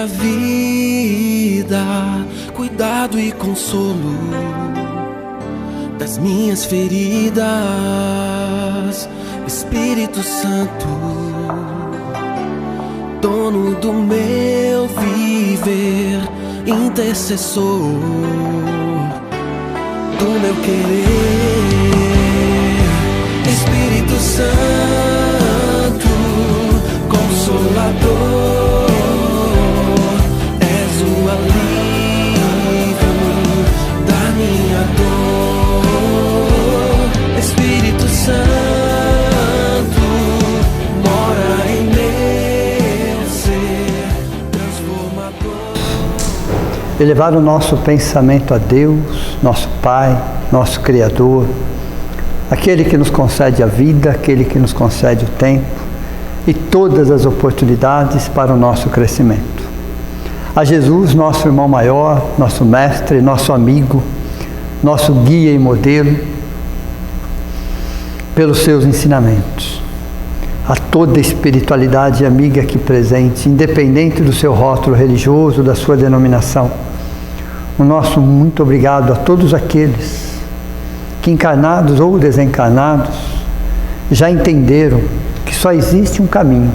minha vida, cuidado e consolo das minhas feridas, Espírito Santo, dono do meu viver, intercessor do meu querer. Espírito Santo, Consolador, és o alívio da minha dor. Espírito Santo, mora em meu ser transformador. Elevar o nosso pensamento a Deus, nosso Pai, nosso Criador, aquele que nos concede a vida, aquele que nos concede o tempo e todas as oportunidades para o nosso crescimento. A Jesus, nosso irmão maior, nosso mestre, nosso amigo, nosso guia e modelo, pelos seus ensinamentos. A toda a espiritualidade amiga aqui presente, independente do seu rótulo religioso, da sua denominação. O nosso muito obrigado a todos aqueles que, encarnados ou desencarnados, já entenderam que só existe um caminho,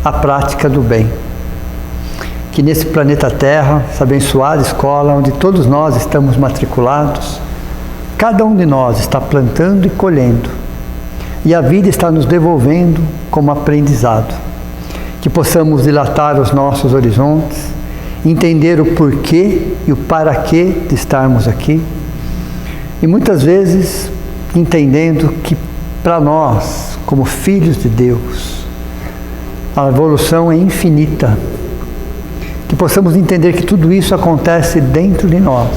a prática do bem. Que nesse planeta Terra, essa abençoada escola onde todos nós estamos matriculados, cada um de nós está plantando e colhendo, e a vida está nos devolvendo como aprendizado. Que possamos dilatar os nossos horizontes, entender o porquê e o para quê de estarmos aqui, e muitas vezes entendendo que para nós, como filhos de Deus, a evolução é infinita. Que possamos entender que tudo isso acontece dentro de nós,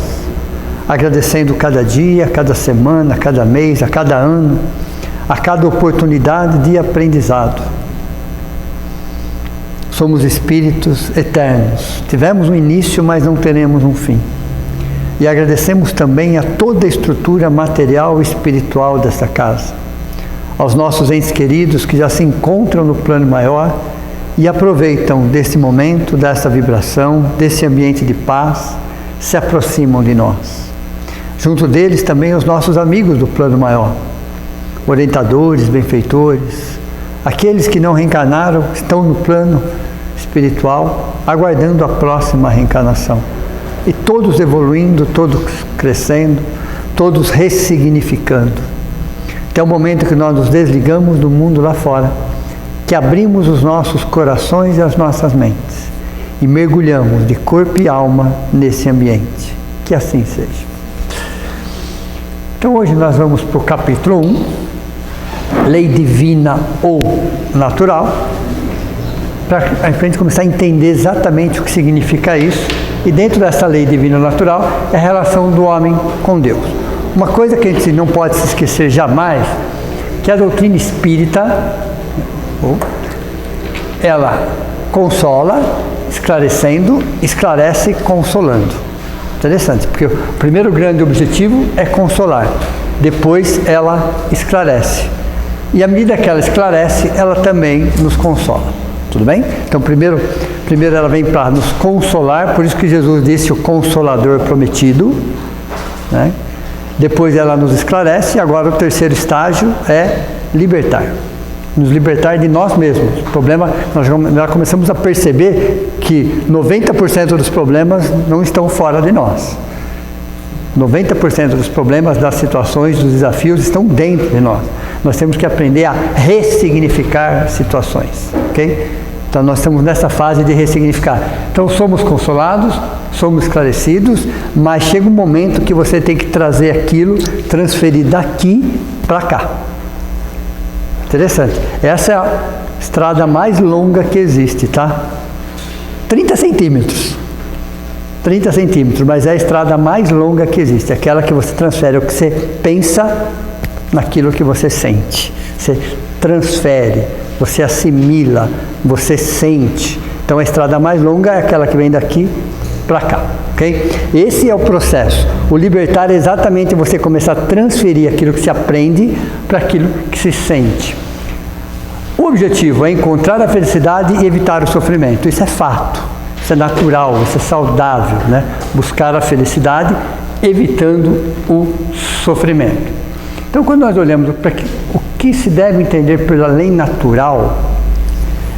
agradecendo cada dia, cada semana, cada mês, a cada ano, a cada oportunidade de aprendizado. Somos espíritos eternos. Tivemos um início, mas não teremos um fim. E agradecemos também a toda a estrutura material e espiritual desta casa, aos nossos entes queridos que já se encontram no plano maior e aproveitam desse momento, dessa vibração, desse ambiente de paz, se aproximam de nós. Junto deles também os nossos amigos do plano maior, orientadores, benfeitores, aqueles que não reencarnaram, estão no plano espiritual, aguardando a próxima reencarnação. E todos evoluindo, todos crescendo, todos ressignificando. Até o momento que nós nos desligamos do mundo lá fora, que abrimos os nossos corações e as nossas mentes e mergulhamos de corpo e alma nesse ambiente. Que assim seja. Então hoje nós vamos para o capítulo 1, Lei Divina ou Natural, para a gente começar a entender exatamente o que significa isso. E dentro dessa lei divina natural é a relação do homem com Deus. Uma coisa que a gente não pode se esquecer jamais, que a doutrina espírita, ela consola, esclarecendo, esclarece consolando. Interessante, porque o primeiro grande objetivo é consolar, depois ela esclarece. E à medida que ela esclarece, ela também nos consola. Tudo bem? Então primeiro ela vem para nos consolar, por isso que Jesus disse o Consolador prometido, né? Depois ela nos esclarece, e agora o terceiro estágio é libertar. Nos libertar de nós mesmos. O problema, nós já começamos a perceber que 90% dos problemas não estão fora de nós. 90% dos problemas, das situações, dos desafios estão dentro de nós. Nós temos que aprender a ressignificar situações, ok? Então nós estamos nessa fase de ressignificar. Então somos consolados, somos esclarecidos, mas chega um momento que você tem que trazer aquilo, transferir daqui para cá. Interessante. Essa é a estrada mais longa que existe, tá? 30 centímetros. 30 centímetros, mas é a estrada mais longa que existe. Aquela que você transfere o que você pensa naquilo que você sente. Você transfere, você assimila, você sente. Então a estrada mais longa é aquela que vem daqui para cá, ok? Esse é o processo. O libertar é exatamente você começar a transferir aquilo que se aprende para aquilo que se sente. O objetivo é encontrar a felicidade e evitar o sofrimento. Isso é fato. isso é natural, isso é saudável, né? Buscar a felicidade, evitando o sofrimento. Então, quando nós olhamos para o que se deve entender pela lei natural,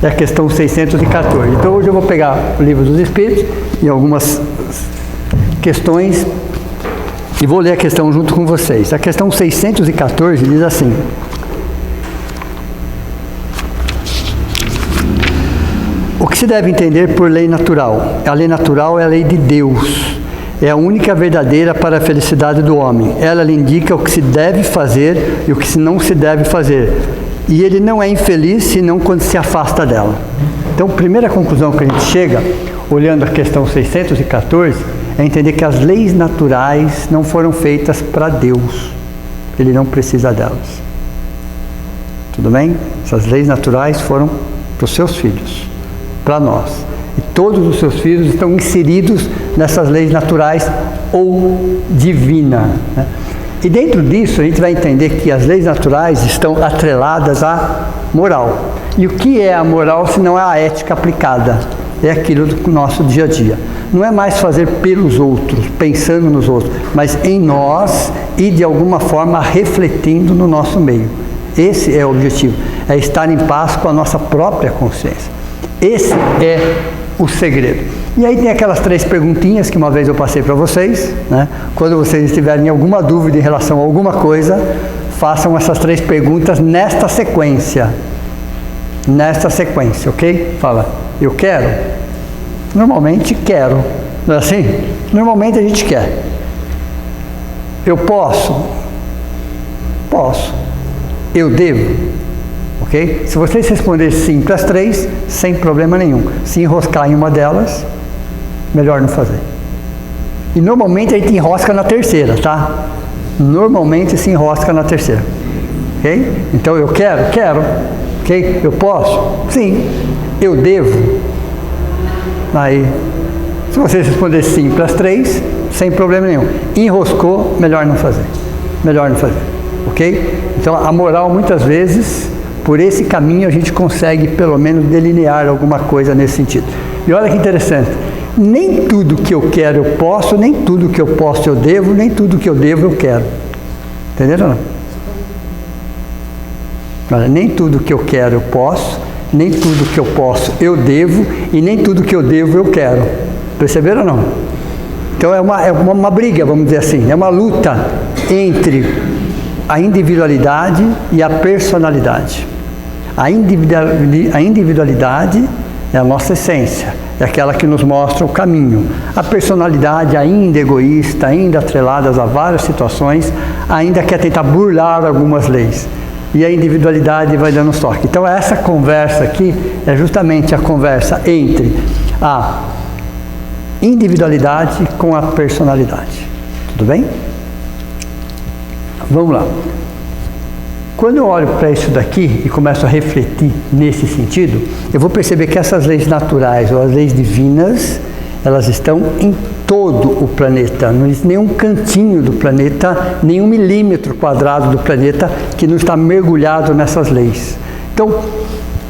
é a questão 614. Então, hoje eu vou pegar o Livro dos Espíritos e algumas questões e vou ler a questão junto com vocês. A questão 614 diz assim: o que se deve entender por lei natural? A lei natural é a lei de Deus. É a única verdadeira para a felicidade do homem. Ela lhe indica o que se deve fazer e o que não se deve fazer. E ele não é infeliz senão quando se afasta dela. Então, a primeira conclusão que a gente chega, olhando a questão 614, é entender que as leis naturais não foram feitas para Deus. Ele não precisa delas. Tudo bem? Essas leis naturais foram para os seus filhos, para nós. E todos os seus filhos estão inseridos nessas leis naturais ou divina, né? E dentro disso a gente vai entender que as leis naturais estão atreladas à moral. E o que é a moral se não é a ética aplicada? É aquilo do nosso dia a dia. Não é mais fazer pelos outros, pensando nos outros, mas em nós e de alguma forma refletindo no nosso meio. Esse é o objetivo, é estar em paz com a nossa própria consciência. Esse é o segredo. E aí tem aquelas 3 perguntinhas que uma vez eu passei para vocês, né? Quando vocês tiverem alguma dúvida em relação a alguma coisa, façam essas 3 perguntas nesta sequência. Nesta sequência, ok? Fala, eu quero? Normalmente quero. Não é assim? Normalmente a gente quer. Eu posso? Posso. Eu devo? Ok? Se vocês responderem sim para as 3, sem problema nenhum. Se enroscar em uma delas, melhor não fazer. E normalmente a gente enrosca na terceira, tá? Normalmente se enrosca na terceira. Ok? Então eu quero? Quero. Ok? Eu posso? Sim. Eu devo? Aí, se vocês responderem sim para as 3, sem problema nenhum. Enroscou, melhor não fazer. Melhor não fazer. Ok? Então a moral muitas vezes, por esse caminho a gente consegue pelo menos delinear alguma coisa nesse sentido. E olha que interessante, nem tudo que eu quero eu posso, nem tudo que eu posso eu devo, nem tudo que eu devo eu quero. Entenderam ou não? Olha, nem tudo que eu quero eu posso, nem tudo que eu posso eu devo, e nem tudo que eu devo eu quero. Perceberam ou não? Então é uma briga, vamos dizer assim, é uma luta entre a individualidade e a personalidade. A individualidade é a nossa essência, é aquela que nos mostra o caminho. A personalidade, ainda egoísta, ainda atreladas a várias situações, ainda quer tentar burlar algumas leis. E a individualidade vai dando toque. Então essa conversa aqui é justamente a conversa entre a individualidade com a personalidade. Tudo bem? Vamos lá. Quando eu olho para isso daqui e começo a refletir nesse sentido, eu vou perceber que essas leis naturais ou as leis divinas, elas estão em todo o planeta. Não existe nenhum cantinho do planeta, nenhum milímetro quadrado do planeta que não está mergulhado nessas leis. Então,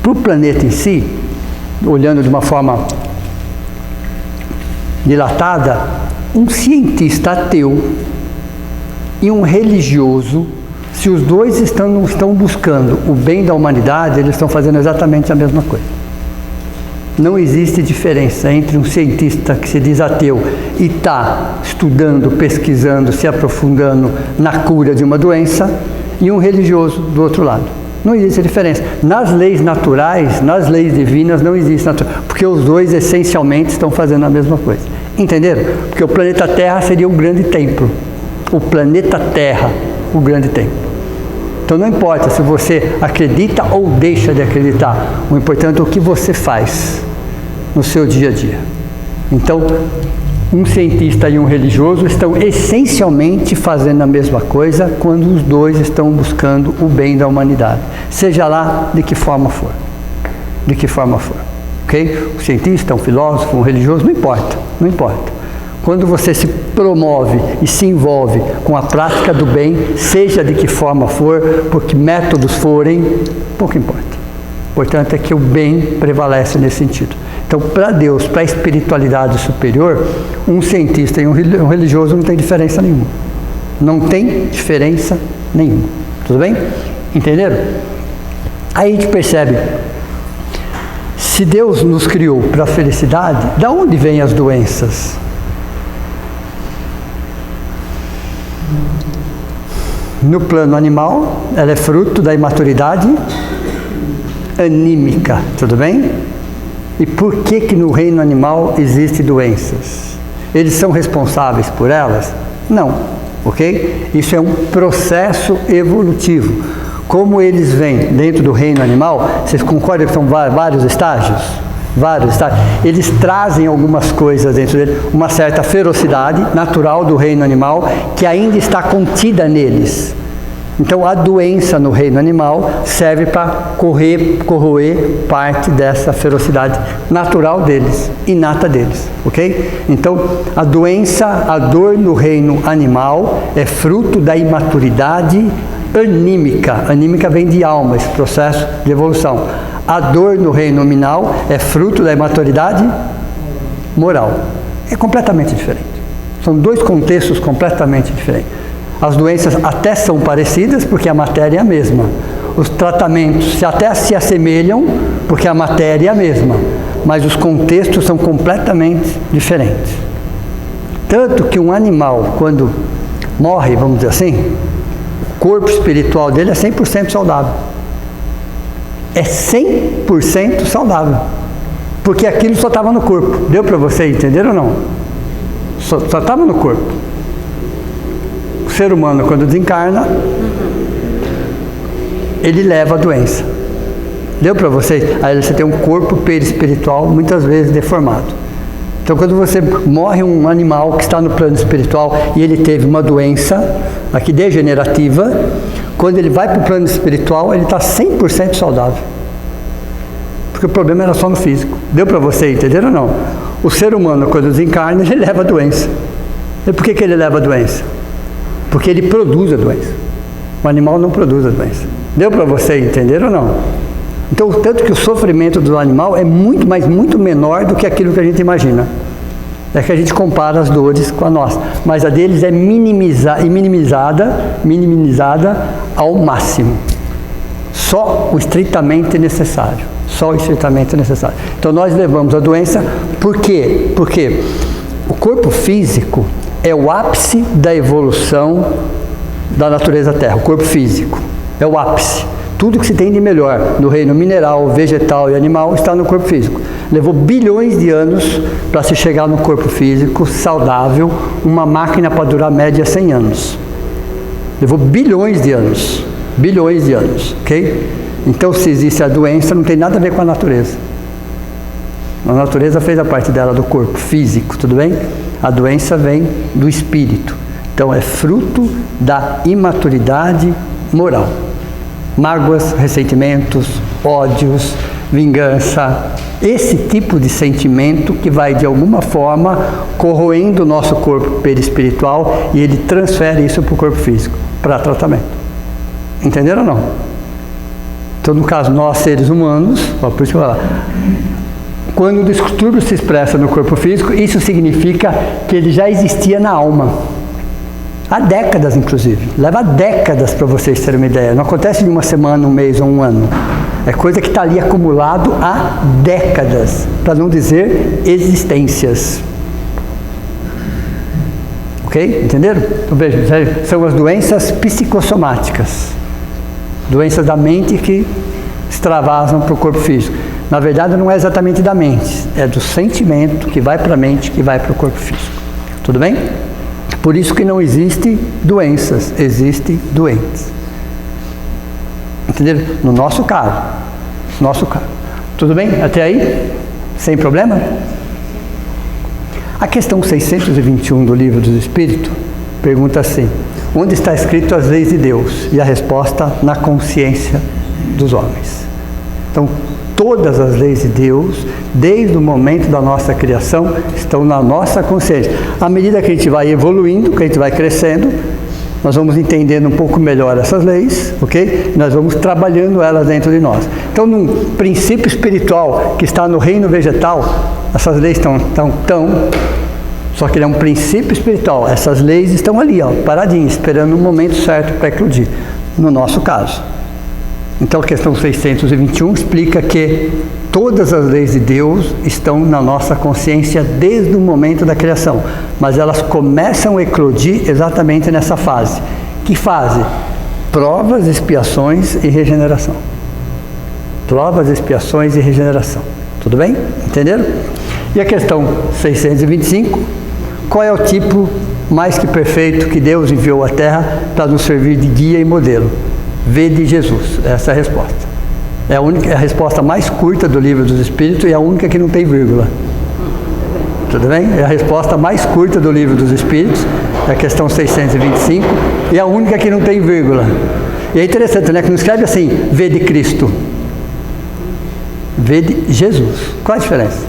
para o planeta em si, olhando de uma forma dilatada, um cientista ateu e um religioso, se os dois estão buscando o bem da humanidade, eles estão fazendo exatamente a mesma coisa. Não existe diferença entre um cientista que se diz ateu e está estudando, pesquisando, se aprofundando na cura de uma doença, e um religioso do outro lado. Não existe diferença. Nas leis naturais, nas leis divinas, não existe porque os dois essencialmente estão fazendo a mesma coisa. Entenderam? Porque o planeta Terra seria o grande templo. O planeta Terra, o grande templo. Então não importa se você acredita ou deixa de acreditar, o importante é o que você faz no seu dia a dia. Então, um cientista e um religioso estão essencialmente fazendo a mesma coisa quando os dois estão buscando o bem da humanidade, seja lá de que forma for. De que forma for. Ok? O cientista, um filósofo, um religioso, não importa, não importa. Quando você se promove e se envolve com a prática do bem, seja de que forma for, por que métodos forem, pouco importa. O importante é que o bem prevalece nesse sentido. Então, para Deus, para a espiritualidade superior, um cientista e um religioso não tem diferença nenhuma. Não tem diferença nenhuma. Tudo bem? Entenderam? Aí a gente percebe, se Deus nos criou para a felicidade, de onde vêm as doenças? No plano animal, ela é fruto da imaturidade anímica, tudo bem? E por que no reino animal existem doenças? Eles são responsáveis por elas? Não, ok? Isso é um processo evolutivo. Como eles vêm dentro do reino animal, vocês concordam que são vários estágios? Vários estágios. Eles trazem algumas coisas dentro dele, uma certa ferocidade natural do reino animal, que ainda está contida neles. Então, a doença no reino animal serve para corroer parte dessa ferocidade natural deles, inata deles, ok? Então, a doença, a dor no reino animal é fruto da imaturidade anímica. Anímica vem de alma, esse processo de evolução. A dor no reino nominal é fruto da imaturidade moral. É completamente diferente. São dois contextos completamente diferentes. As doenças até são parecidas, porque a matéria é a mesma. Os tratamentos até se assemelham, porque a matéria é a mesma. Mas os contextos são completamente diferentes. Tanto que um animal, quando morre, vamos dizer assim, o corpo espiritual dele é 100% saudável. É 100% saudável. Porque aquilo só estava no corpo. Deu para você entender ou não? Só estava no corpo. O ser humano, quando desencarna, ele leva a doença. Deu para você? Aí você tem um corpo perispiritual muitas vezes deformado. Então, quando você morre um animal que está no plano espiritual e ele teve uma doença aqui degenerativa, quando ele vai para o plano espiritual, ele está 100% saudável. Porque o problema era só no físico. Deu para você entender ou não? O ser humano, quando desencarna, ele leva a doença. E por que ele leva a doença? Porque ele produz a doença. O animal não produz a doença. Deu para você entender ou não? Então, tanto que o sofrimento do animal é muito, mas muito menor do que aquilo que a gente imagina. É que a gente compara as dores com a nossa. Mas a deles é minimizada ao máximo. Só o estritamente necessário. Só o estritamente necessário. Então, nós levamos a doença. Por quê? Porque o corpo físico é o ápice da evolução da natureza Terra, o corpo físico. É o ápice. Tudo que se tem de melhor no reino mineral, vegetal e animal está no corpo físico. Levou bilhões de anos para se chegar no corpo físico saudável, uma máquina para durar média 100 anos. Levou bilhões de anos. Bilhões de anos, ok? Então, se existe a doença, não tem nada a ver com a natureza. A natureza fez a parte dela do corpo físico, tudo bem? A doença vem do espírito. Então, é fruto da imaturidade moral. Mágoas, ressentimentos, ódios, vingança. Esse tipo de sentimento que vai, de alguma forma, corroendo o nosso corpo perispiritual e ele transfere isso para o corpo físico, para tratamento. Entenderam ou não? Então, no caso, nós seres humanos, por isso que eu vou falar, quando o distúrbio se expressa no corpo físico, isso significa que ele já existia na alma. Há décadas, inclusive. Leva décadas para vocês terem uma ideia. Não acontece em uma semana, um mês ou um ano. É coisa que está ali acumulado há décadas, para não dizer existências. Ok? Entenderam? Então, vejam, são as doenças psicossomáticas. Doenças da mente que extravasam para o corpo físico. Na verdade, não é exatamente da mente, é do sentimento que vai para a mente, que vai para o corpo físico. Tudo bem? Por isso que não existem doenças, existem doentes. Entenderam? No nosso caso. Tudo bem? Até aí? Sem problema? A questão 621 do Livro dos Espíritos pergunta assim: onde está escrito as leis de Deus? E a resposta: na consciência dos homens. Então, todas as leis de Deus, desde o momento da nossa criação, estão na nossa consciência. À medida que a gente vai evoluindo, que a gente vai crescendo, nós vamos entendendo um pouco melhor essas leis, ok? Nós vamos trabalhando elas dentro de nós. Então, num princípio espiritual que está no reino vegetal, essas leis estão só que ele é um princípio espiritual. Essas leis estão ali, ó, paradinhas, esperando o momento certo para eclodir, no nosso caso. Então, a questão 621 explica que todas as leis de Deus estão na nossa consciência desde o momento da criação, mas elas começam a eclodir exatamente nessa fase. Que fase? Provas, expiações e regeneração. Provas, expiações e regeneração. Tudo bem? Entenderam? E a questão 625, qual é o tipo mais que perfeito que Deus enviou à Terra para nos servir de guia e modelo? Vede Jesus. Essa é a resposta. É a resposta mais curta do Livro dos Espíritos e a única que não tem vírgula. Tudo bem? É a resposta mais curta do Livro dos Espíritos, é a questão 625, e a única que não tem vírgula. E é interessante, né? Que não escreve assim, vede Cristo. Vede Jesus. Qual a diferença?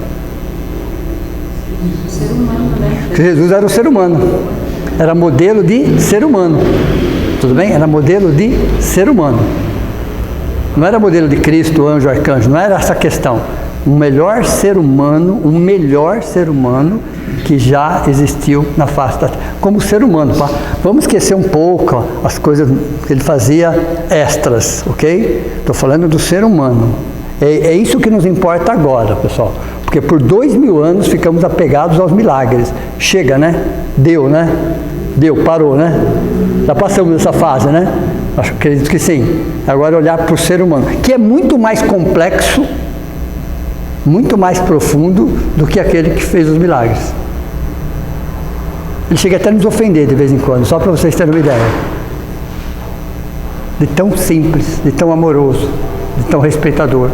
Ser humano, né? Jesus era o ser humano. Era modelo de ser humano. Tudo bem? Era modelo de ser humano. Não era modelo de Cristo, anjo, arcanjo. Não era essa questão. Um melhor ser humano que já existiu na face da Terra. Como ser humano. Tá? Vamos esquecer um pouco as coisas que ele fazia extras, ok? Estou falando do ser humano. É isso que nos importa agora, pessoal. Porque por 2000 anos ficamos apegados aos milagres. Chega, né? Deu, né? Deu, parou, né? Já passamos dessa fase, né? Acredito que sim. Agora olhar para o ser humano, que é muito mais complexo, muito mais profundo do que aquele que fez os milagres. Ele chega até a nos ofender de vez em quando, só para vocês terem uma ideia. De tão simples, de tão amoroso, de tão respeitador,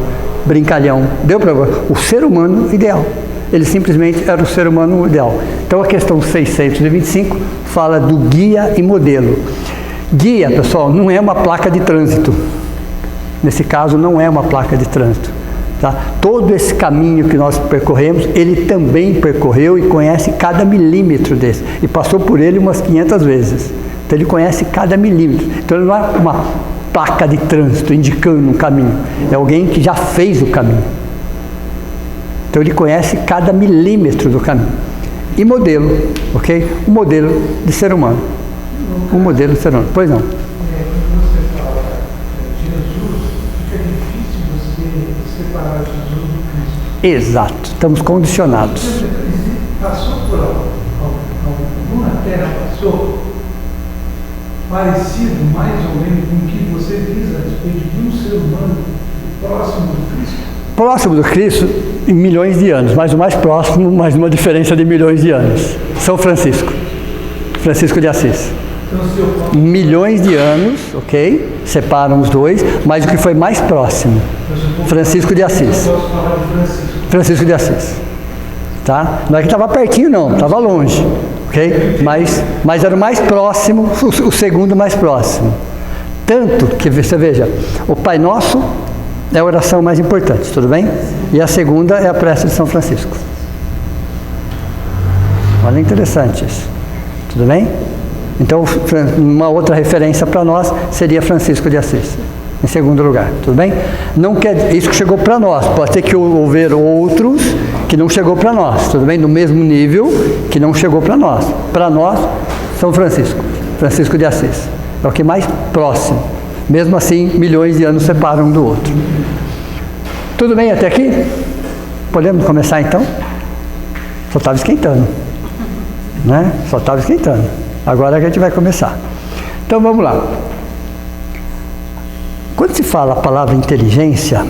brincalhão. Deu para o ser humano ideal. Ele simplesmente era o ser humano ideal. Então a questão 625 fala do guia e modelo. Guia, pessoal, não é uma placa de trânsito. Nesse caso, não é uma placa de trânsito. Tá? Todo esse caminho que nós percorremos, ele também percorreu e conhece cada milímetro desse. E passou por ele umas 500 vezes. Então ele conhece cada milímetro. Então ele não é uma placa de trânsito indicando um caminho. É alguém que já fez o caminho. Então ele conhece cada milímetro do caminho. E modelo, ok? O modelo de ser humano. O modelo de ser humano. Pois não. Quando você fala Jesus, fica difícil você separar Jesus do Cristo. Exato. Estamos condicionados. Passou por alguma terra, passou parecido mais ou menos com o que você diz a respeito de um ser humano próximo do Cristo? Próximo do Cristo em milhões de anos, mas o mais próximo, mas uma diferença de milhões de anos. São Francisco. Francisco de Assis. Milhões de anos, ok? Separam os dois, mas o que foi mais próximo? Francisco de Assis. Francisco de Assis. Tá? Não é que estava pertinho, não, estava longe, ok? Mas era o mais próximo, o segundo mais próximo. Tanto que, você veja, o Pai Nosso é a oração mais importante, tudo bem? E a segunda é a prece de São Francisco. Olha, interessante isso. Tudo bem? Então, uma outra referência para nós seria Francisco de Assis, em segundo lugar, tudo bem? Não quer isso que chegou para nós, pode ter que houver outros que não chegou para nós, tudo bem? No mesmo nível que não chegou para nós. Para nós, São Francisco, Francisco de Assis, é o que mais próximo. Mesmo assim, milhões de anos separam um do outro. Tudo bem até aqui? Podemos começar então? Só estava esquentando, né? Só estava esquentando. Agora a gente vai começar. Então vamos lá. Quando se fala a palavra inteligência,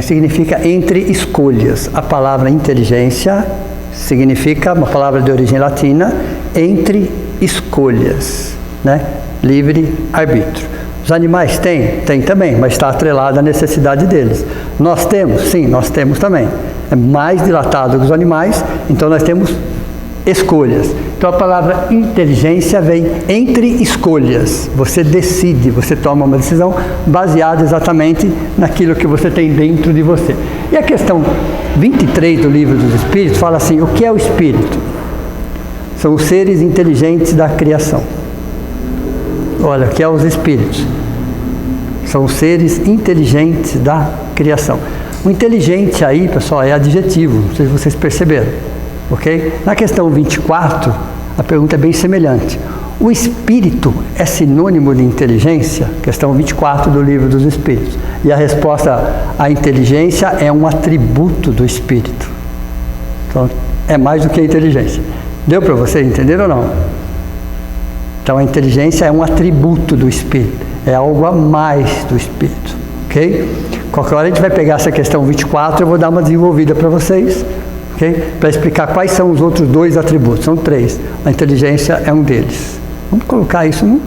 significa entre escolhas. A palavra inteligência significa uma palavra de origem latina, entre escolhas, né? Livre arbítrio. Os animais têm? Tem também, mas está atrelada à necessidade deles. Nós temos? Sim, nós temos também. É mais dilatado que os animais, então nós temos escolhas. Então a palavra inteligência vem entre escolhas. Você decide, você toma uma decisão baseada exatamente naquilo que você tem dentro de você. E a questão 23 do Livro dos Espíritos fala assim: o que é o espírito? São os seres inteligentes da criação. olha, que é os espíritos. São os seres inteligentes da criação. O inteligente aí, pessoal, é adjetivo, não sei se vocês perceberam, ok? Na questão 24, a pergunta é bem semelhante. O espírito é sinônimo de inteligência? Questão 24 do Livro dos Espíritos. E a resposta, a inteligência é um atributo do espírito. Então, é mais do que a inteligência. Deu para vocês entenderam ou não? Então, a inteligência é um atributo do espírito. É algo a mais do espírito. Ok? Qualquer hora a gente vai pegar essa questão 24, eu vou dar uma desenvolvida para vocês. Okay? Para explicar quais são os outros 2 atributos. São 3. A inteligência é um deles. Vamos colocar isso no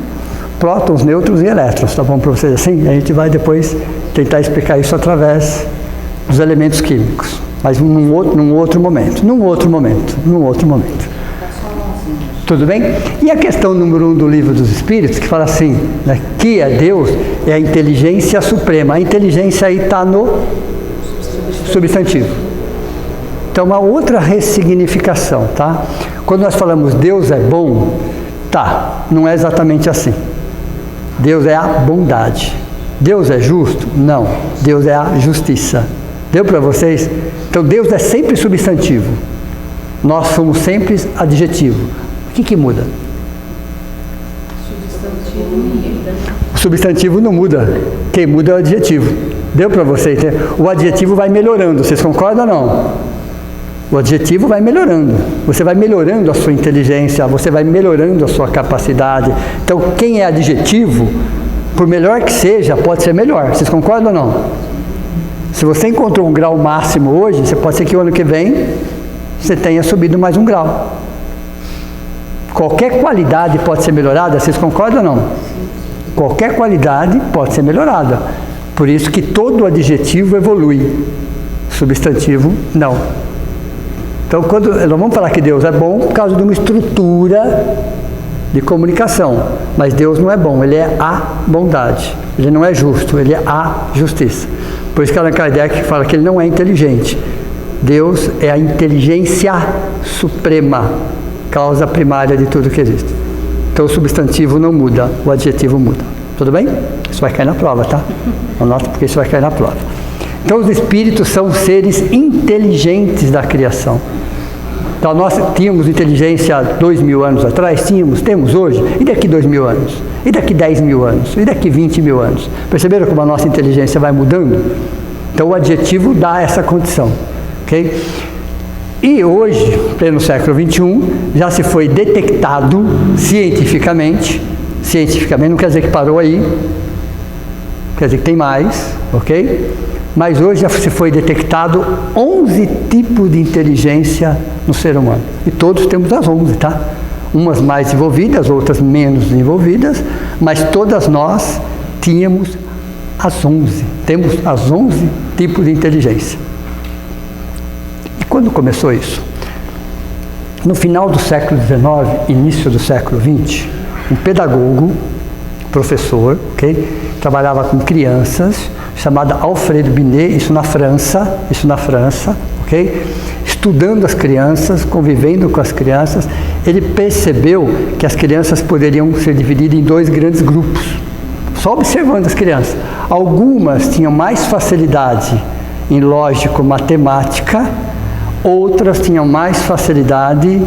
prótons, nêutrons e elétrons, tá bom para vocês assim? A gente vai depois tentar explicar isso através dos elementos químicos, mas num outro momento. Tudo bem? E a questão número 1 do Livro dos Espíritos, que fala assim, né, que é Deus, é a inteligência suprema. A inteligência aí está no substantivo. Então, uma outra ressignificação, tá? Quando nós falamos Deus é bom, tá, não é exatamente assim. Deus é a bondade. Deus é justo? Não. Deus é a justiça. Deu para vocês? Então, Deus é sempre substantivo. Nós somos sempre adjetivo. O que muda? O substantivo não muda. Quem muda é o adjetivo. Deu para vocês? O adjetivo vai melhorando. Vocês concordam ou não? O adjetivo vai melhorando. Você vai melhorando a sua inteligência, você vai melhorando a sua capacidade. Então, quem é adjetivo, por melhor que seja, pode ser melhor. Vocês concordam ou não? Se você encontrou um grau máximo hoje, você pode ser que o ano que vem você tenha subido mais um grau. Qualquer qualidade pode ser melhorada, vocês concordam ou não? Qualquer qualidade pode ser melhorada. Por isso que todo adjetivo evolui. Substantivo, não. Então, nós vamos falar que Deus é bom por causa de uma estrutura de comunicação. Mas Deus não é bom, Ele é a bondade. Ele não é justo, Ele é a justiça. Por isso que Allan Kardec fala que Ele não é inteligente. Deus é a inteligência suprema, causa primária de tudo que existe. Então, o substantivo não muda, o adjetivo muda. Tudo bem? Isso vai cair na prova, tá? Anota porque isso vai cair na prova. Então, os espíritos são seres inteligentes da criação. Então, nós tínhamos inteligência há 2000 anos atrás? Temos hoje. E daqui 2000 anos? E daqui 10.000 anos? E daqui 20.000 anos? Perceberam como a nossa inteligência vai mudando? Então, o adjetivo dá essa condição. Ok? E hoje, pleno século XXI, já se foi detectado cientificamente não quer dizer que parou aí, quer dizer que tem mais, ok? Mas hoje já se foi detectado 11 tipos de inteligência no ser humano. E todos temos as 11, tá? Umas mais desenvolvidas, outras menos desenvolvidas, mas todas nós temos as 11. Temos as 11 tipos de inteligência. E quando começou isso? No final do século XIX, início do século XX, um pedagogo, professor, ok? Trabalhava com crianças, chamado Alfred Binet, isso na França, ok? Estudando as crianças, convivendo com as crianças, ele percebeu que as crianças poderiam ser divididas em 2 grandes grupos, só observando as crianças. Algumas tinham mais facilidade em lógico-matemática, outras tinham mais facilidade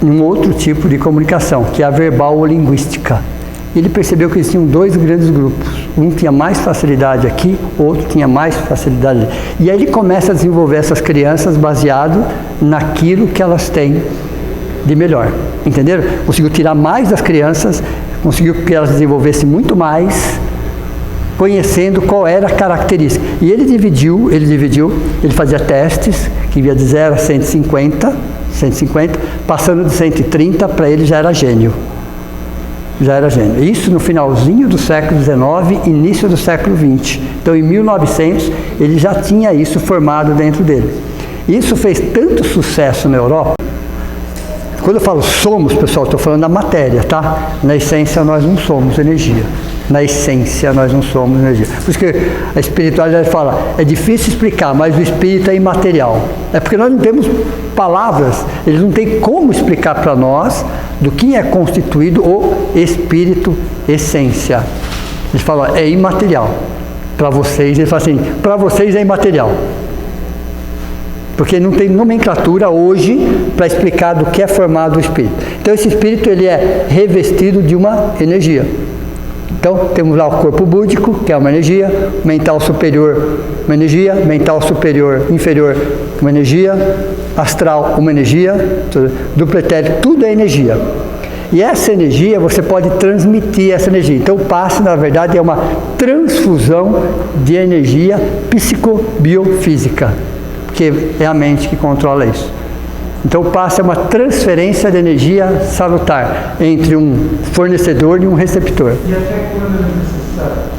em um outro tipo de comunicação, que é a verbal ou linguística. Ele percebeu que existiam 2 grandes grupos. Um tinha mais facilidade aqui, outro tinha mais facilidade ali. E aí ele começa a desenvolver essas crianças baseado naquilo que elas têm de melhor. Entenderam? Conseguiu tirar mais das crianças, conseguiu que elas desenvolvessem muito mais, conhecendo qual era a característica. E ele dividiu, ele fazia testes, que ia de 0 a 150, passando de 130, para ele já era gênio. Isso no finalzinho do século XIX, início do século XX. Então, em 1900, ele já tinha isso formado dentro dele. Isso fez tanto sucesso na Europa. Quando eu falo somos, pessoal, estou falando da matéria, tá? Na essência, nós não somos energia. Na essência, nós não somos energia. Por isso que a espiritualidade fala, é difícil explicar, mas o espírito é imaterial. É porque nós não temos palavras, eles não têm como explicar para nós do que é constituído o espírito essência. Eles falam, é imaterial. Para vocês, ele fala assim, para vocês é imaterial. Porque não tem nomenclatura hoje para explicar do que é formado o espírito. Então esse espírito ele é revestido de uma energia. Então temos lá o corpo búdico, que é uma energia, mental superior, uma energia, mental superior, inferior, uma energia, astral, uma energia, duplo etérico, tudo é energia. E essa energia, você pode transmitir essa energia. Então o passe, na verdade, é uma transfusão de energia psicobiofísica, porque é a mente que controla isso. Então o passe é uma transferência de energia salutar entre um fornecedor e um receptor. E até quando é necessário?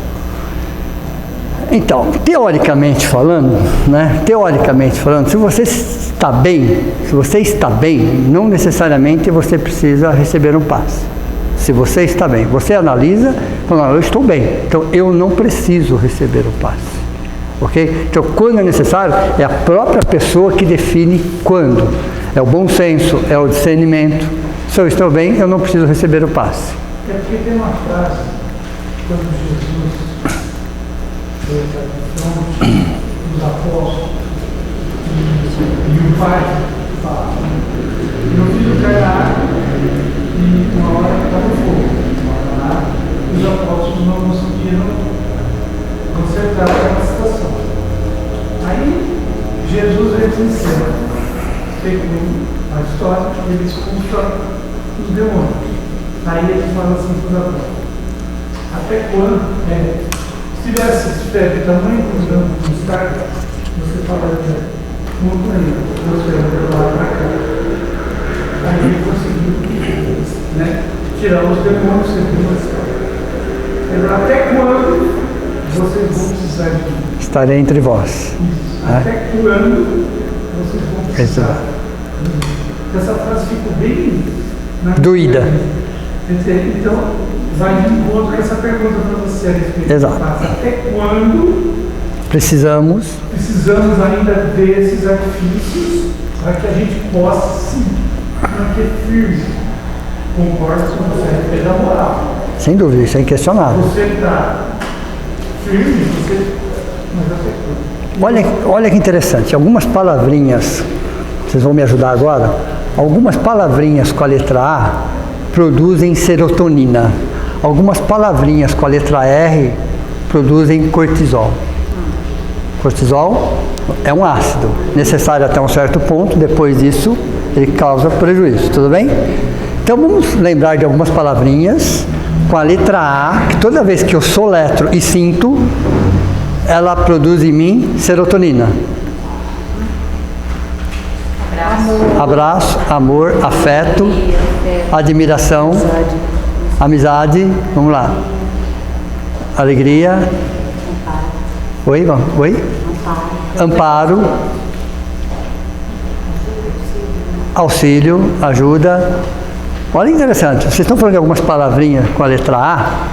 Então, teoricamente falando, se você está bem, não necessariamente você precisa receber um passe. Se você está bem, você analisa, fala, eu estou bem, então eu não preciso receber o passe. Ok? Então, quando é necessário, é a própria pessoa que define quando. É o bom senso, é o discernimento. Se eu estou bem, eu não preciso receber o passe. É porque tem uma frase, quando Jesus está de frente dos apóstolos, e o Pai fala, meu filho cai na água, e uma hora está no fogo, uma hora na água, e os apóstolos não conseguiram consertar aquela situação. Aí, Jesus eles ensinam, segundo a história, ele expulsa os demônios. Aí ele fala assim para os apóstolos, até quando, se tivesse fé de tamanho dos cargos, você falaria, muito aí, você vai lá para cá. Aí ele conseguiu, tirar os demônios, até quando vocês vão precisar de mim? Estarei entre vós. Até quando vocês vão precisar? Essa frase ficou bem doída. Então, vai de encontro com essa pergunta para você a respeito. Exato. Até quando precisamos ainda desses artifícios para que a gente possa se manter firme? Concordo com você a respeito da moral. Sem dúvida, isso é inquestionável. Você está firme, mas até quando? Olha que interessante, algumas palavrinhas, vocês vão me ajudar agora, algumas palavrinhas com a letra A produzem serotonina, algumas palavrinhas com a letra R produzem cortisol. Cortisol é um ácido, necessário até um certo ponto, depois disso ele causa prejuízo, tudo bem? Então vamos lembrar de algumas palavrinhas com a letra A, que toda vez que eu soletro e sinto, ela produz em mim serotonina. Abraço, amor, afeto, admiração, amizade, vamos lá. Alegria. Oi? Amparo. Auxílio, ajuda. Olha que interessante, vocês estão falando de algumas palavrinhas com a letra A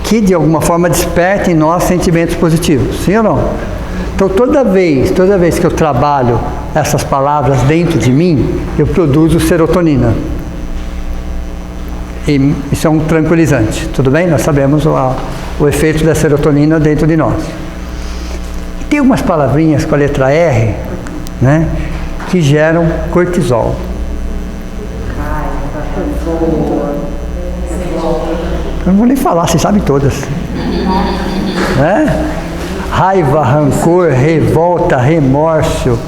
que de alguma forma despertem em nós sentimentos positivos, sim ou não? Então toda vez que eu trabalho essas palavras dentro de mim, eu produzo serotonina. E isso é um tranquilizante, tudo bem? Nós sabemos o efeito da serotonina dentro de nós. E tem umas palavrinhas com a letra R, que geram cortisol. Eu não vou nem falar, vocês sabem todas. Raiva, rancor, revolta, remorso,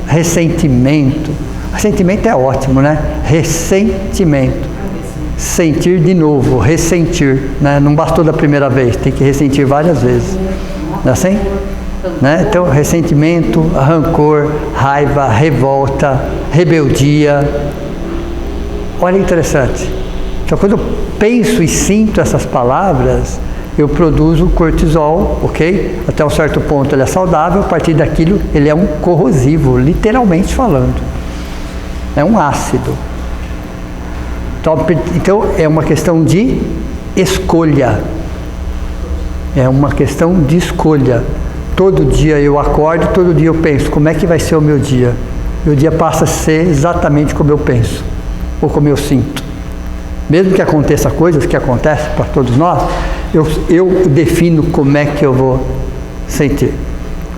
ressentimento. Ressentimento é ótimo, Ressentimento. Sentir de novo, ressentir. Não bastou da primeira vez, tem que ressentir várias vezes. Não é assim? Então, ressentimento, rancor, raiva, revolta, rebeldia. Olha que interessante. Então, quando eu penso e sinto essas palavras, eu produzo cortisol, ok? Até um certo ponto ele é saudável, a partir daquilo ele é um corrosivo, literalmente falando. É um ácido. Então é uma questão de escolha. É uma questão de escolha. Todo dia eu acordo, todo dia eu penso, como é que vai ser o meu dia? Meu dia passa a ser exatamente como eu penso, ou como eu sinto. Mesmo que aconteça coisas que acontecem para todos nós, eu defino como é que eu vou sentir.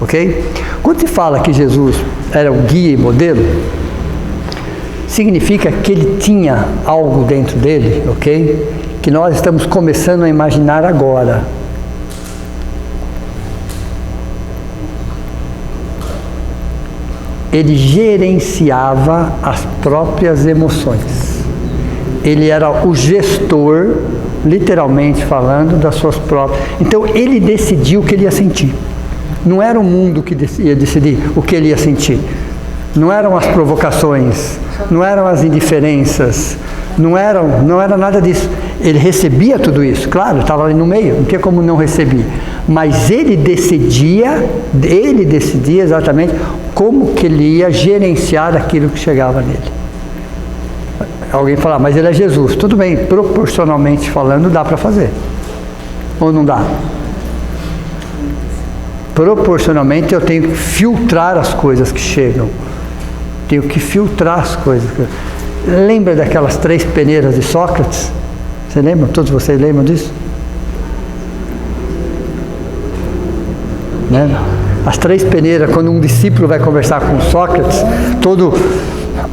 Ok? Quando se fala que Jesus era o guia e modelo, significa que ele tinha algo dentro dele, ok? Que nós estamos começando a imaginar agora. Ele gerenciava as próprias emoções. Ele era o gestor, literalmente falando, das suas próprias. Então ele decidiu o que ele ia sentir. Não era o mundo que ia decidir o que ele ia sentir. Não eram as provocações, não eram as indiferenças, não era nada disso. Ele recebia tudo isso, claro, estava ali no meio, não tinha como não receber. Mas ele decidia exatamente como que ele ia gerenciar aquilo que chegava nele. Alguém fala, mas ele é Jesus. Tudo bem, proporcionalmente falando, dá para fazer. Ou não dá? Proporcionalmente eu tenho que filtrar as coisas que chegam. Tenho que filtrar as coisas. Lembra daquelas 3 peneiras de Sócrates? Você lembra? Todos vocês lembram disso? Né? As 3 peneiras, quando um discípulo vai conversar com Sócrates, todo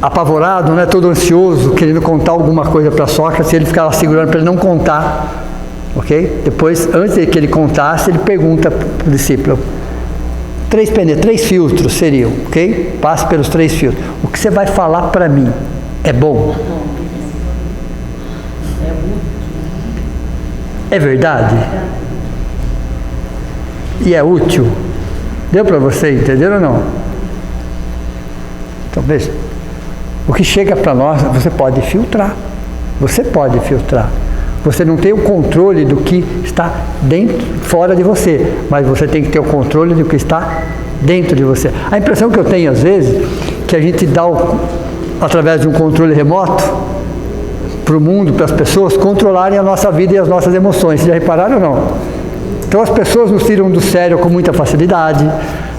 apavorado, né, todo ansioso, querendo contar alguma coisa para Sócrates, ele ficava segurando para ele não contar, ok? Depois, antes de que ele contasse, ele pergunta para o discípulo, 3 peneiras, 3 filtros seriam, ok? Passe pelos 3 filtros. O que você vai falar para mim é bom? É verdade? E é útil? Deu para você entender ou não? Então veja, o que chega para nós, você pode filtrar. Você pode filtrar. Você não tem o controle do que está dentro, fora de você, mas você tem que ter o controle do que está dentro de você. A impressão que eu tenho às vezes, que a gente dá, através de um controle remoto, para o mundo, para as pessoas, controlarem a nossa vida e as nossas emoções. Vocês já repararam ou não? Então as pessoas nos tiram do sério com muita facilidade,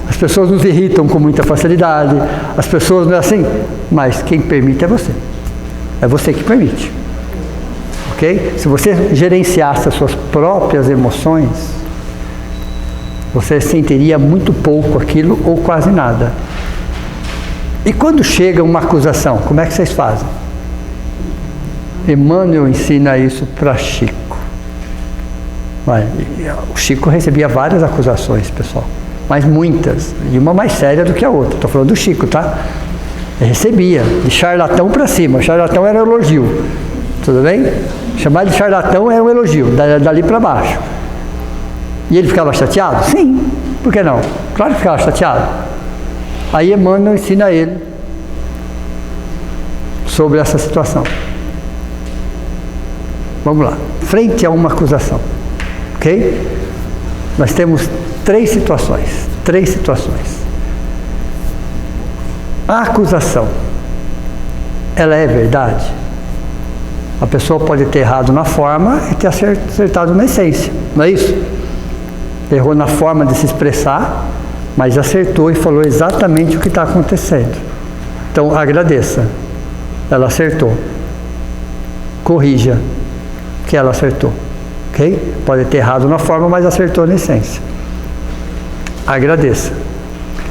as pessoas nos irritam com muita facilidade, as pessoas não é assim, mas quem permite é você. É você que permite. Ok? Se você gerenciasse as suas próprias emoções, você sentiria muito pouco aquilo ou quase nada. E quando chega uma acusação, como é que vocês fazem? Emmanuel ensina isso para Chico. O Chico recebia várias acusações, pessoal, mas muitas, e uma mais séria do que a outra. Estou falando do Chico, tá? Ele recebia, de charlatão para cima. Charlatão era elogio, tudo bem? Chamar de charlatão era um elogio, dali para baixo. E ele ficava chateado? Sim, por que não? Claro que ficava chateado. Aí Emmanuel ensina ele sobre essa situação. Vamos lá, frente a uma acusação, ok? Nós temos 3 situações, A acusação, ela é verdade? A pessoa pode ter errado na forma e ter acertado na essência, não é isso? Errou na forma de se expressar, mas acertou e falou exatamente o que está acontecendo. Então agradeça, ela acertou. Corrija que ela acertou, ok? Pode ter errado na forma, mas acertou na essência. Agradeça.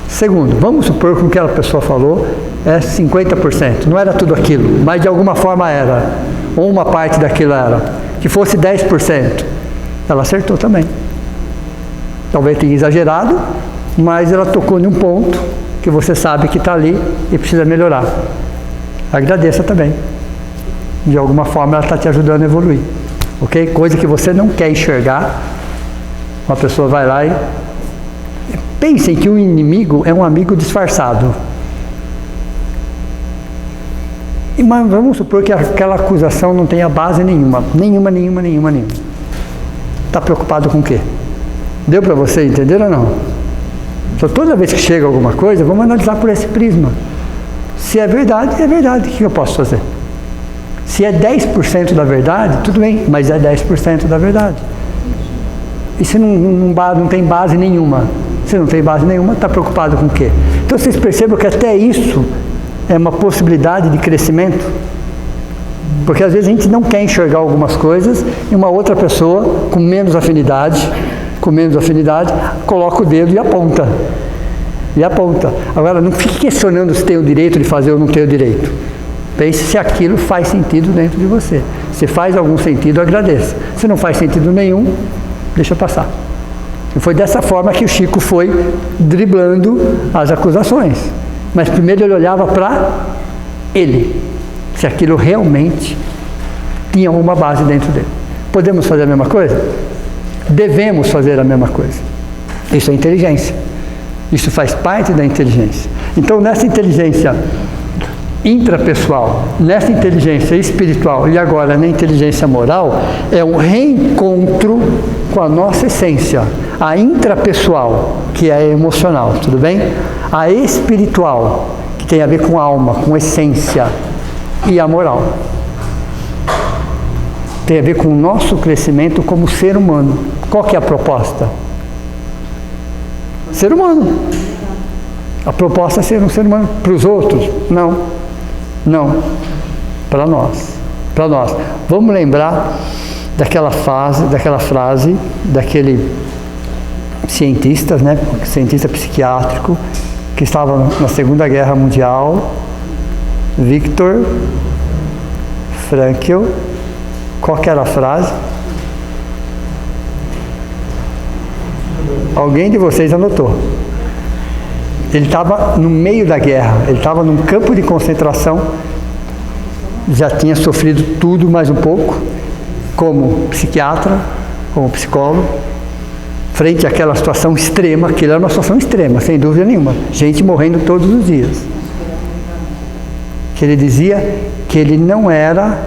Segundo, vamos supor que o que a pessoa falou é 50%, não era tudo aquilo, mas de alguma forma era, ou uma parte daquilo era, que fosse 10%, ela acertou também. Talvez tenha exagerado, mas ela tocou em um ponto que você sabe que está ali e precisa melhorar. Agradeça também. De alguma forma ela está te ajudando a evoluir. Ok? Coisa que você não quer enxergar, uma pessoa vai lá e... Pensem que um inimigo é um amigo disfarçado. Mas vamos supor que aquela acusação não tenha base nenhuma. Nenhuma. Está preocupado com o quê? Deu para você entender ou não? Então, toda vez que chega alguma coisa, vamos analisar por esse prisma. Se é verdade, é verdade. O que eu posso fazer? Se é 10% da verdade, tudo bem, mas é 10% da verdade. E se não tem base nenhuma? Se não tem base nenhuma, está preocupado com o quê? Então vocês percebam que até isso é uma possibilidade de crescimento. Porque às vezes a gente não quer enxergar algumas coisas e uma outra pessoa com menos afinidade, coloca o dedo e aponta. Agora, não fique questionando se tem o direito de fazer ou não tem o direito. Pense se aquilo faz sentido dentro de você. Se faz algum sentido, agradeça. Se não faz sentido nenhum, deixa passar. E foi dessa forma que o Chico foi driblando as acusações. Mas primeiro ele olhava para ele, se aquilo realmente tinha uma base dentro dele. Podemos fazer a mesma coisa? Devemos fazer a mesma coisa. Isso é inteligência. Isso faz parte da inteligência. Então, nessa inteligência intrapessoal, nessa inteligência espiritual e agora na inteligência moral, é um reencontro com a nossa essência. A intrapessoal, que é a emocional, tudo bem? A espiritual, que tem a ver com alma, com essência, e a moral. Tem a ver com o nosso crescimento como ser humano. Qual que é a proposta? Ser humano. A proposta é ser um ser humano. Para os outros? Não. Para nós. Vamos lembrar daquela frase daquele cientista, né? Cientista psiquiátrico que estava na Segunda Guerra Mundial, Viktor Frankl. Qual que era a frase? Alguém de vocês anotou? Ele estava no meio da guerra, ele estava num campo de concentração, já tinha sofrido tudo mais um pouco, como psiquiatra, como psicólogo, frente àquela situação extrema, aquilo era uma situação extrema, sem dúvida nenhuma, gente morrendo todos os dias. Que ele dizia que ele não era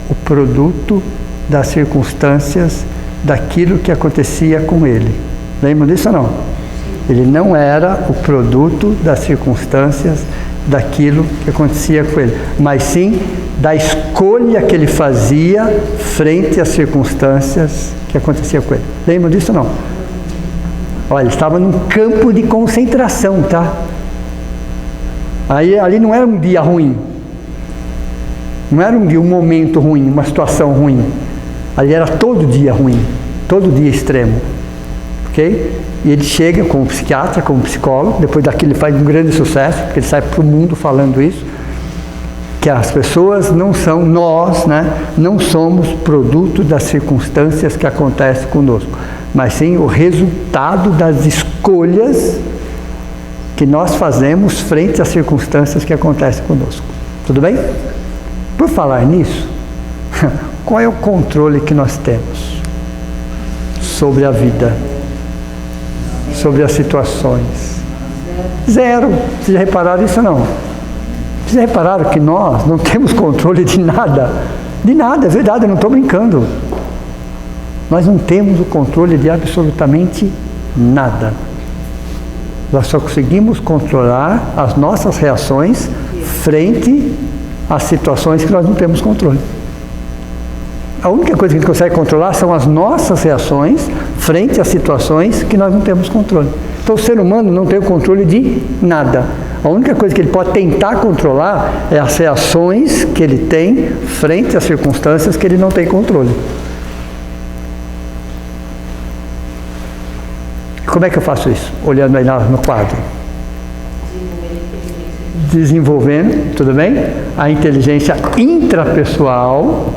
o produto das circunstâncias daquilo que acontecia com ele. Lembram disso ou não? Ele não era o produto das circunstâncias daquilo que acontecia com ele, mas sim da escolha que ele fazia frente às circunstâncias que aconteciam com ele. Lembram disso ou não? Olha, ele estava num campo de concentração, tá? Aí, ali não era um dia ruim. Não era um momento ruim, uma situação ruim. Ali era todo dia ruim, todo dia extremo. Ok? E ele chega como psiquiatra, como psicólogo, depois daquilo ele faz um grande sucesso, porque ele sai para o mundo falando isso, que as pessoas não são, nós, né, não somos produto das circunstâncias que acontecem conosco, mas sim o resultado das escolhas que nós fazemos frente às circunstâncias que acontecem conosco. Tudo bem? Por falar nisso, qual é o controle que nós temos sobre a vida? Sobre as situações? Zero. Vocês já repararam isso ou não? Vocês já repararam que nós não temos controle de nada? De nada, é verdade, eu não estou brincando. Nós não temos o controle de absolutamente nada. Nós só conseguimos controlar as nossas reações frente às situações que nós não temos controle. A única coisa que a gente consegue controlar são as nossas reações frente às situações que nós não temos controle. Então o ser humano não tem o controle de nada. A única coisa que ele pode tentar controlar é as reações que ele tem frente às circunstâncias que ele não tem controle. Como é que eu faço isso? Olhando aí no quadro. Desenvolvendo, tudo bem? A inteligência intrapessoal.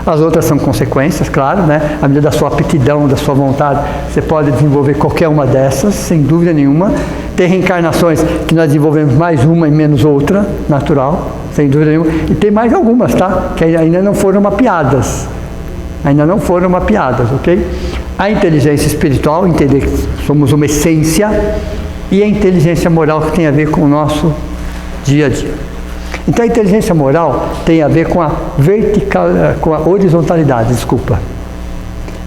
As outras são consequências, claro, né? À medida da sua aptidão, da sua vontade, você pode desenvolver qualquer uma dessas, sem dúvida nenhuma. Tem reencarnações que nós desenvolvemos mais uma e menos outra, natural, sem dúvida nenhuma. E tem mais algumas, tá? Que ainda não foram mapeadas. Ok? A inteligência espiritual, entender que somos uma essência, e a inteligência moral, que tem a ver com o nosso dia a dia. Então a inteligência moral tem a ver com a horizontalidade,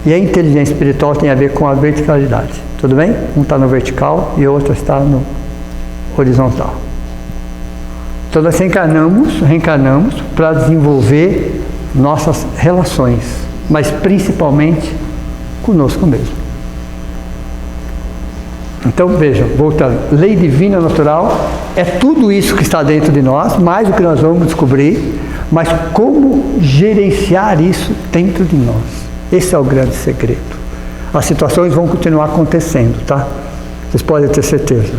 e a inteligência espiritual tem a ver com a verticalidade. Tudo bem? Um está no vertical e o outro está no horizontal. Então nós reencarnamos para desenvolver nossas relações, mas principalmente conosco mesmo. Então vejam, voltando, lei divina natural é tudo isso que está dentro de nós, mais o que nós vamos descobrir, mas como gerenciar isso dentro de nós. Esse é o grande segredo. As situações vão continuar acontecendo, tá? Vocês podem ter certeza.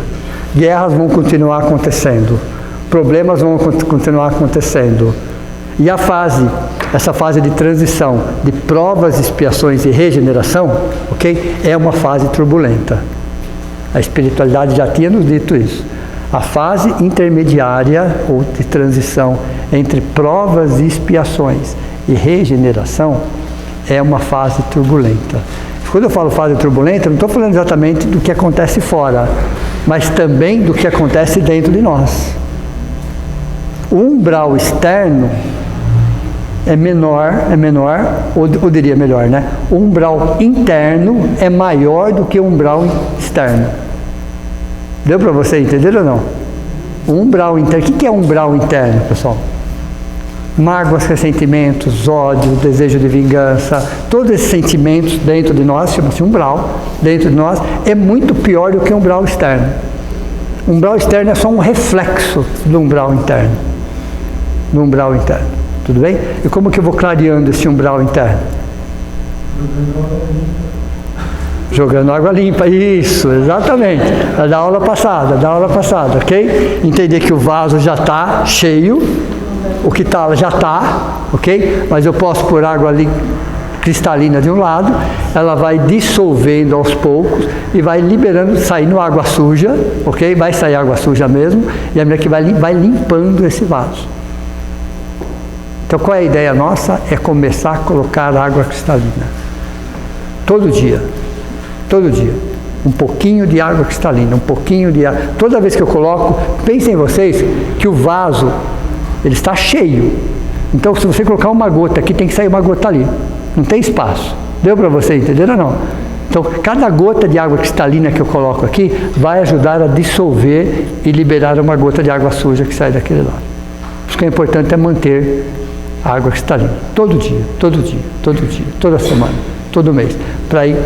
Guerras vão continuar acontecendo, problemas vão continuar acontecendo. E essa fase de transição, de provas, expiações e regeneração, ok? É uma fase turbulenta. A espiritualidade já tinha nos dito isso. A fase intermediária ou de transição entre provas e expiações e regeneração é uma fase turbulenta. Quando eu falo fase turbulenta, eu não estou falando exatamente do que acontece fora, mas também do que acontece dentro de nós. O umbral externo é menor, ou diria melhor, né? O umbral interno é maior do que o umbral externo. Deu para você entender ou não? O umbral interno, o que é umbral interno, pessoal? Mágoas, ressentimentos, ódio, desejo de vingança, todos esses sentimentos dentro de nós, chama-se umbral, dentro de nós, é muito pior do que o umbral externo. O umbral externo é só um reflexo do umbral interno. Do umbral interno. Tudo bem? E como que eu vou clareando esse umbral interno? Jogando água limpa, isso, exatamente. Da aula passada, ok? Entender que o vaso já está cheio, o que está já está, ok? Mas eu posso pôr água ali cristalina de um lado, ela vai dissolvendo aos poucos e vai liberando, saindo água suja, ok? Vai sair água suja mesmo, e a medida que vai limpando esse vaso. Então, qual é a ideia nossa? É começar a colocar água cristalina. Todo dia. Um pouquinho de água cristalina, um pouquinho de água. Toda vez que eu coloco, pensem vocês que o vaso, ele está cheio. Então, se você colocar uma gota aqui, tem que sair uma gota ali. Não tem espaço. Deu para você entender ou não? Então, cada gota de água cristalina que eu coloco aqui vai ajudar a dissolver e liberar uma gota de água suja que sai daquele lado. O que é importante é manter a água cristalina. Todo dia, toda semana, todo mês. Para ir,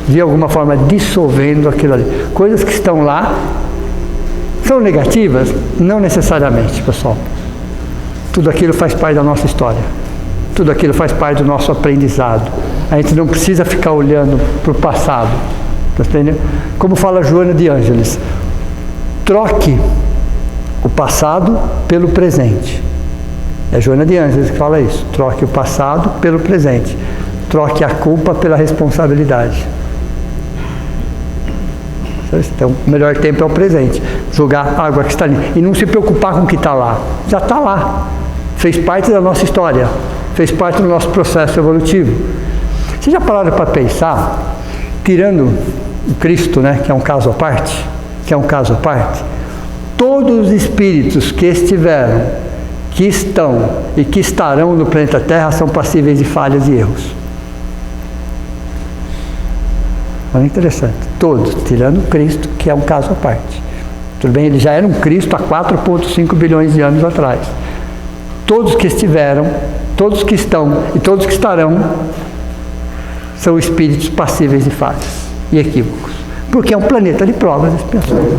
de alguma forma, dissolvendo aquilo ali. Coisas que estão lá são negativas? Não necessariamente, pessoal. Tudo aquilo faz parte da nossa história. Tudo aquilo faz parte do nosso aprendizado. A gente não precisa ficar olhando para o passado. Tá entendendo? Como fala Joana de Ângeles, troque o passado pelo presente. É Joana de Ângeles que fala isso. Troque o passado pelo presente. Troque a culpa pela responsabilidade. Então, o melhor tempo é o presente. Jogar água cristalina. E não se preocupar com o que está lá. Já está lá. Fez parte da nossa história. Fez parte do nosso processo evolutivo. Vocês já pararam para pensar, tirando o Cristo, né, que é um caso à parte, todos os espíritos que estiveram, que estão e que estarão no planeta Terra são passíveis de falhas e erros. Olha, interessante. Todos, tirando o Cristo, que é um caso à parte. Tudo bem, ele já era um Cristo há 4,5 bilhões de anos atrás. Todos que estiveram, todos que estão e todos que estarão são espíritos passíveis de falhas e equívocos. Porque é um planeta de provas e expiações.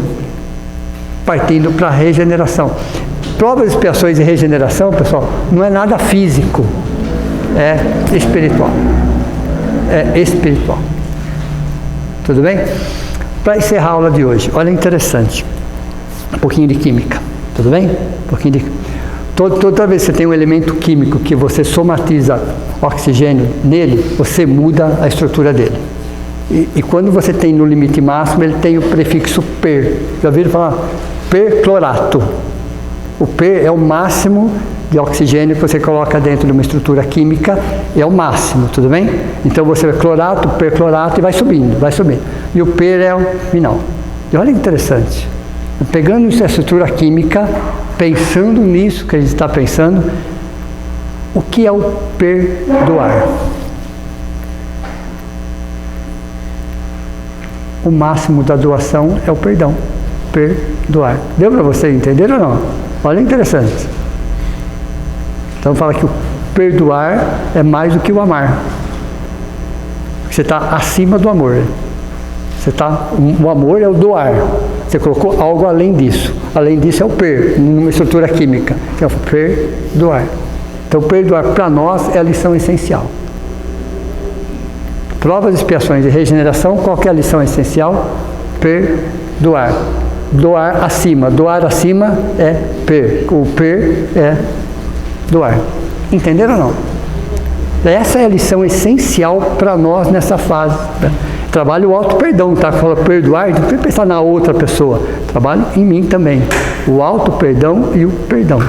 Partindo para a regeneração. Provas, expiações e regeneração, pessoal, não é nada físico. É espiritual. É espiritual. Tudo bem? Para encerrar a aula de hoje, olha interessante. Um pouquinho de química. Tudo bem? Um pouquinho de... Toda vez que você tem um elemento químico que você somatiza oxigênio nele, você muda a estrutura dele. E quando você tem no limite máximo, ele tem o prefixo per. Já ouviram falar? Perclorato. O per é o máximo de oxigênio que você coloca dentro de uma estrutura química, é o máximo, tudo bem? Então você vai clorato, perclorato e vai subindo. E o per é o final. E olha que interessante. Pegando essa estrutura química, pensando nisso que a gente está pensando, o que é o perdoar? O máximo da doação é o perdão. Perdoar. Deu para você entender ou não? Olha, interessante. Então fala que o perdoar é mais do que o amar. Porque você está acima do amor. O amor é o doar. Você colocou algo além disso. Além disso é o numa estrutura química, que é o perdoar. Então, perdoar para nós é a lição essencial. Provas, expiações e regeneração, qual que é a lição essencial? Perdoar. Doar acima. Doar acima é o é doar. Entenderam ou não? Essa é a lição essencial para nós nessa fase. Trabalho o auto-perdão, tá? Fala perdoar, não precisa pensar na outra pessoa. Trabalho em mim também. O auto-perdão e o perdão.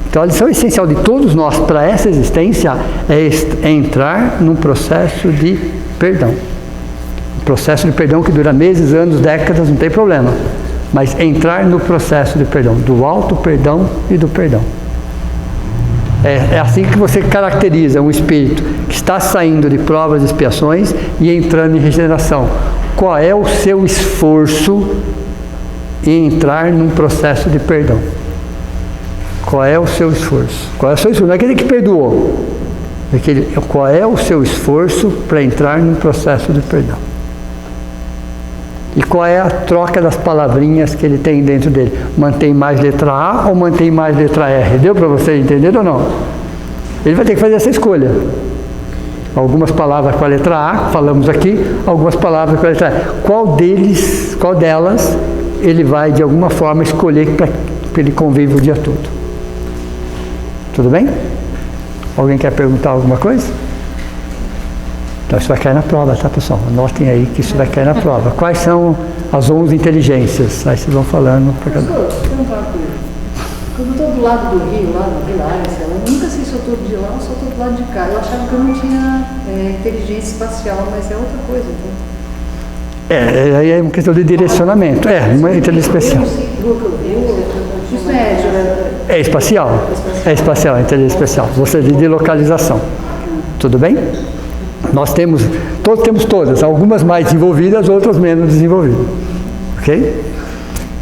Então a lição essencial de todos nós para essa existência é entrar num processo de perdão. Um processo de perdão que dura meses, anos, décadas, não tem problema. Mas entrar no processo de perdão, do auto-perdão e do perdão. É assim que você caracteriza um espírito que está saindo de provas e expiações e entrando em regeneração. Qual é o seu esforço em entrar num processo de perdão? Qual é o seu esforço? Qual é o seu esforço? Não é aquele que perdoou. Qual é o seu esforço para entrar num processo de perdão? E qual é a troca das palavrinhas que ele tem dentro dele? Mantém mais letra A ou mantém mais letra R? Deu para você entender ou não? Ele vai ter que fazer essa escolha. Algumas palavras com a letra A, falamos aqui, algumas palavras com a letra E. Qual delas ele vai de alguma forma escolher para que ele conviva o dia todo? Tudo bem? Alguém quer perguntar alguma coisa? Então isso vai cair na prova, tá, pessoal? Anotem aí que isso vai cair na prova. Quais são as 11 inteligências? Aí vocês vão falando. Professor, quando eu estou do lado do rio, lá na Vila Arce, eu nunca sei se eu estou de lá ou se eu estou do lado de cá. Eu achava que eu não tinha inteligência espacial, mas é outra coisa. Então. Aí é uma questão de direcionamento. Uma inteligência especial. Isso é espacial. É espacial, inteligência especial. Você de localização. Tudo bem? Todos temos todas, algumas mais desenvolvidas, outras menos desenvolvidas. Ok?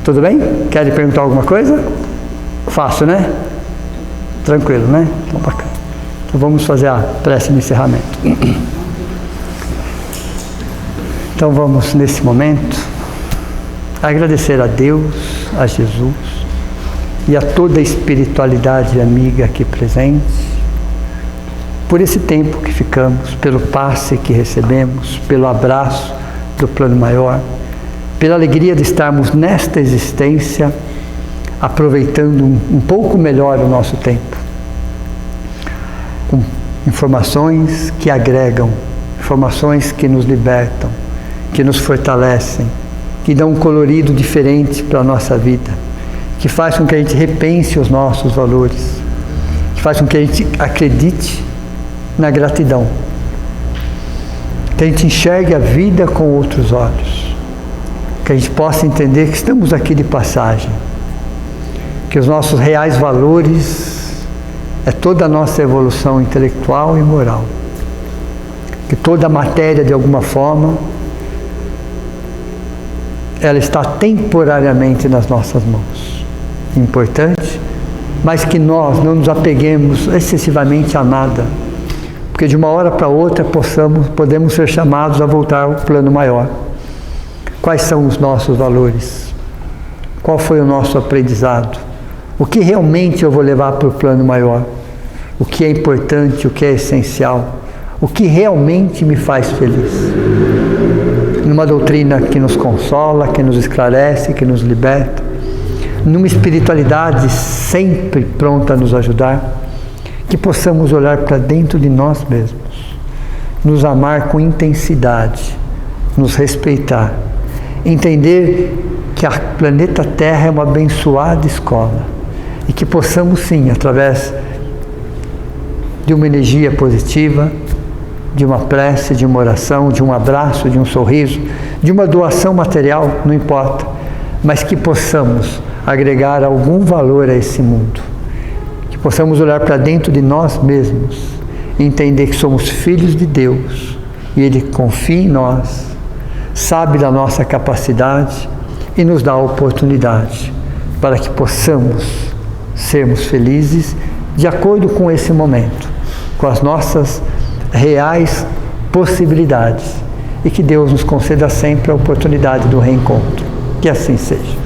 Tudo bem? Querem perguntar alguma coisa? Fácil, né? Tranquilo, né? Então, bacana. Então vamos fazer a prece de encerramento. Então vamos, nesse momento, agradecer a Deus, a Jesus e a toda a espiritualidade amiga aqui presente, por esse tempo que ficamos, pelo passe que recebemos, pelo abraço do plano maior, pela alegria de estarmos nesta existência, aproveitando um pouco melhor o nosso tempo, com informações que agregam, informações que nos libertam, que nos fortalecem, que dão um colorido diferente para a nossa vida, que faz com que a gente repense os nossos valores, que faz com que a gente acredite na gratidão, que a gente enxergue a vida com outros olhos, que a gente possa entender que estamos aqui de passagem, que os nossos reais valores é toda a nossa evolução intelectual e moral, que toda a matéria de alguma forma ela está temporariamente nas nossas mãos, importante, mas que nós não nos apeguemos excessivamente a nada, porque de uma hora para outra podemos ser chamados a voltar ao plano maior. Quais são os nossos valores? Qual foi o nosso aprendizado? O que realmente eu vou levar para o plano maior? O que é importante, o que é essencial? O que realmente me faz feliz? Numa doutrina que nos consola, que nos esclarece, que nos liberta, numa espiritualidade sempre pronta a nos ajudar, que possamos olhar para dentro de nós mesmos, nos amar com intensidade, nos respeitar, entender que a planeta Terra é uma abençoada escola e que possamos sim, através de uma energia positiva, de uma prece, de uma oração, de um abraço, de um sorriso, de uma doação material, não importa, mas que possamos agregar algum valor a esse mundo, que possamos olhar para dentro de nós mesmos e entender que somos filhos de Deus e Ele confia em nós, sabe da nossa capacidade e nos dá a oportunidade para que possamos sermos felizes de acordo com esse momento, com as nossas reais possibilidades, e que Deus nos conceda sempre a oportunidade do reencontro. Que assim seja.